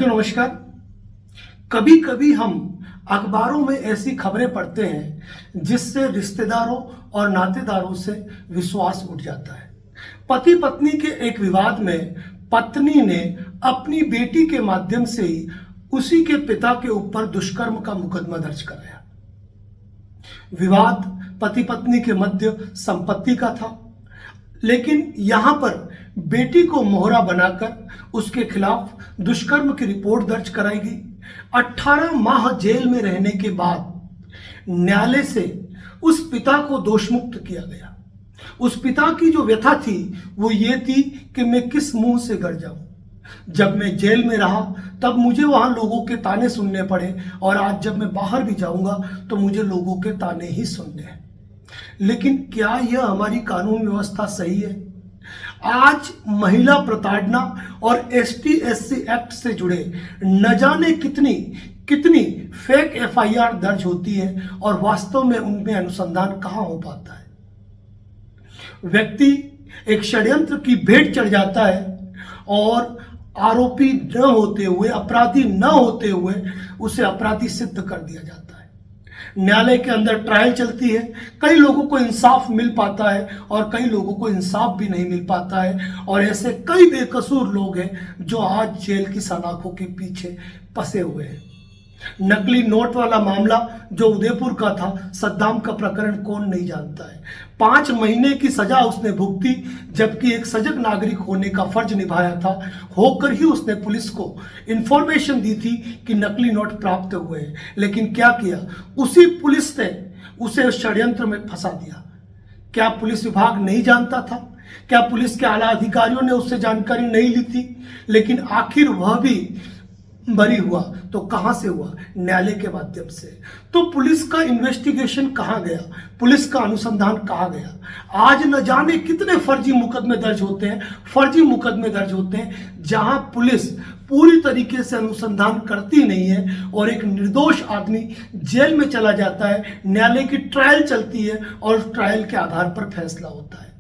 साथियों नमस्कार। कभी कभी हम अखबारों में ऐसी खबरें पढ़ते हैं जिससे रिश्तेदारों और नातेदारों से विश्वास उठ जाता है। पति पत्नी के एक विवाद में पत्नी ने अपनी बेटी के माध्यम से ही उसी के पिता के ऊपर दुष्कर्म का मुकदमा दर्ज कराया। विवाद पति पत्नी के मध्य संपत्ति का था, लेकिन यहां पर बेटी को मोहरा बनाकर उसके खिलाफ दुष्कर्म की रिपोर्ट दर्ज कराई गई। 18 माह जेल में रहने के बाद न्यायालय से उस पिता को दोषमुक्त किया गया। उस पिता की जो व्यथा थी वो ये थी कि मैं किस मुंह से घर जाऊं। जब मैं जेल में रहा तब मुझे वहां लोगों के ताने सुनने पड़े, और आज जब मैं बाहर भी जाऊंगा तो मुझे लोगों के ताने ही सुनने हैं। लेकिन क्या यह हमारी कानून व्यवस्था सही है? आज महिला प्रताड़ना और ST/SC एक्ट से जुड़े न जाने कितनी फेक FIR दर्ज होती है, और वास्तव में उनमें अनुसंधान कहां हो पाता है। व्यक्ति एक षड्यंत्र की भेंट चढ़ जाता है और आरोपी न होते हुए, अपराधी न होते हुए उसे अपराधी सिद्ध कर दिया जाता है। न्यायालय के अंदर ट्रायल चलती है, कई लोगों को इंसाफ मिल पाता है और कई लोगों को इंसाफ भी नहीं मिल पाता है, और ऐसे कई बेकसूर लोग हैं जो आज जेल की सलाखों के पीछे फंसे हुए हैं। नकली नोट वाला मामला जो उदयपुर का था, सद्दाम का प्रकरण कौन नहीं जानता है। 5 महीने की सजा उसने भुगती, जबकि एक सजग नागरिक होने का फर्ज निभाया था। होकर ही उसने पुलिस को इंफॉर्मेशन दी थी कि नकली नोट प्राप्त हुए हैं, लेकिन क्या किया, उसी पुलिस ने उसे षड्यंत्र में फंसा दिया। क्या पुलिस विभाग नहीं जानता था? क्या पुलिस के आला अधिकारियों ने उससे जानकारी नहीं ली थी? लेकिन आखिर वह भी बरी हुआ तो कहां से हुआ? न्यायालय के माध्यम से। तो पुलिस का इन्वेस्टिगेशन कहां गया? पुलिस का अनुसंधान कहां गया? आज न जाने कितने फर्जी मुकदमे दर्ज होते हैं जहां पुलिस पूरी तरीके से अनुसंधान करती नहीं है और एक निर्दोष आदमी जेल में चला जाता है। न्यायालय की ट्रायल चलती है और ट्रायल के आधार पर फैसला होता है,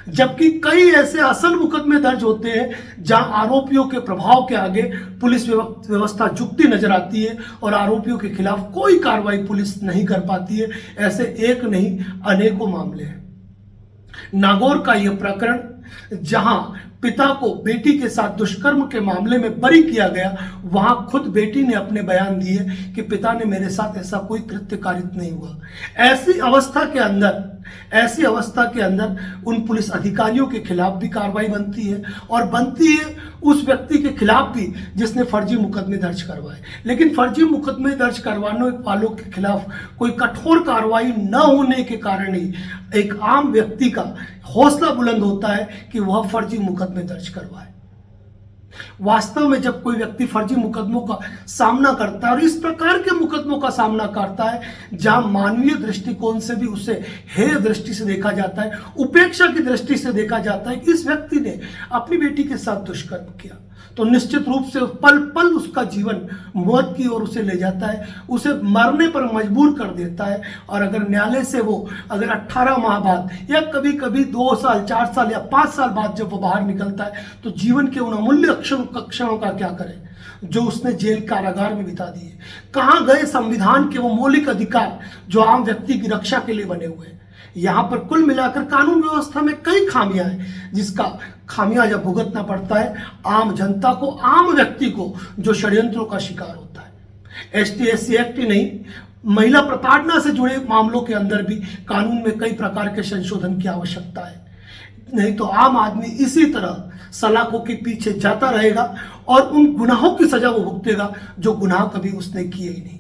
जबकि कई ऐसे असल मुकदमे दर्ज होते हैं जहां आरोपियों के प्रभाव के आगे पुलिस व्यवस्था झुकती नजर आती है और आरोपियों के खिलाफ कोई कार्रवाई पुलिस नहीं कर पाती है। ऐसे एक नहीं अनेकों मामले हैं। नागौर का यह प्रकरण, जहां पिता को बेटी के साथ दुष्कर्म के मामले में बरी किया गया, वहां खुद बेटी ने अपने बयान दिए कि पिता ने मेरे साथ ऐसा कोई कृत्य कारित नहीं हुआ। ऐसी अवस्था के अंदर उन पुलिस अधिकारियों के खिलाफ भी कार्रवाई बनती है, और बनती है उस व्यक्ति के खिलाफ भी जिसने फर्जी मुकदमे दर्ज करवाए। लेकिन फर्जी मुकदमे दर्ज करवाने वालों के खिलाफ कोई कठोर कार्रवाई न होने के कारण ही एक आम व्यक्ति का हौसला बुलंद होता है कि वह फर्जी मुकदमे दर्ज करवाए। वास्तव में जब कोई व्यक्ति फर्जी मुकदमों का सामना करता है, और इस प्रकार के मुकदमों का सामना करता है जहां मानवीय दृष्टिकोण से भी उसे हेय दृष्टि से देखा जाता है, उपेक्षा की दृष्टि से देखा जाता है कि इस व्यक्ति ने अपनी बेटी के साथ दुष्कर्म किया, तो निश्चित रूप से पल पल उसका जीवन मौत की ओर उसे ले जाता है, उसे मरने पर मजबूर कर देता है। और अगर न्यायालय से वो 18 माह बाद, या कभी कभी 2 साल, 4 साल या 5 साल बाद जब वो बाहर निकलता है, तो जीवन के उन अमूल्य क्षणों का क्या करे जो उसने जेल कारागार में बिता दिए। कहां गए संविधान के वो मौलिक अधिकार जो आम व्यक्ति की रक्षा के लिए बने हुए हैं? यहां पर कुल मिलाकर कानून व्यवस्था में कई खामियां हैं, जिसका खामियाजा भुगतना पड़ता है आम जनता को, आम व्यक्ति को, जो षड्यंत्रों का शिकार होता है। ST/SC एक्ट ही नहीं, महिला प्रताड़ना से जुड़े मामलों के अंदर भी कानून में कई प्रकार के संशोधन की आवश्यकता है। नहीं तो आम आदमी इसी तरह सलाखों के पीछे जाता रहेगा और उन गुनाहों की सजा वो भुगतेगा जो गुनाह कभी उसने किए ही नहीं।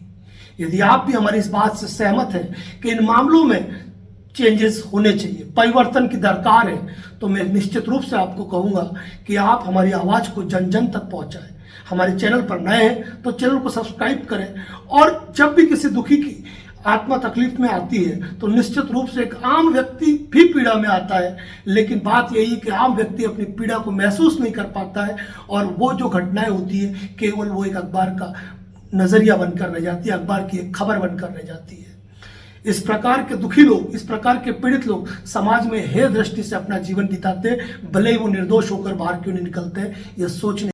यदि आप भी हमारी इस बात से सहमत हैं कि इन मामलों में चेंजेस होने चाहिए, परिवर्तन की दरकार है, तो मैं निश्चित रूप से आपको कहूंगा कि आप हमारी आवाज को जन जन तक पहुंचाएं। हमारे चैनल पर नए हैं तो चैनल को सब्सक्राइब करें, और जब भी किसी दुखी की आत्मा तकलीफ में आती है तो निश्चित रूप से एक आम व्यक्ति भी पीड़ा में आता है, लेकिन बात यही है कि आम व्यक्ति अपनी पीड़ा को महसूस नहीं कर पाता है, और वो जो घटनाएं होती है केवल वो एक अखबार का नजरिया बनकर रह जाती है, अखबार की एक खबर बनकर रह जाती है। इस प्रकार के दुखी लोग, इस प्रकार के पीड़ित लोग समाज में हेय दृष्टि से अपना जीवन बिताते, भले ही वो निर्दोष होकर बाहर क्यों नहीं निकलते, यह सोचने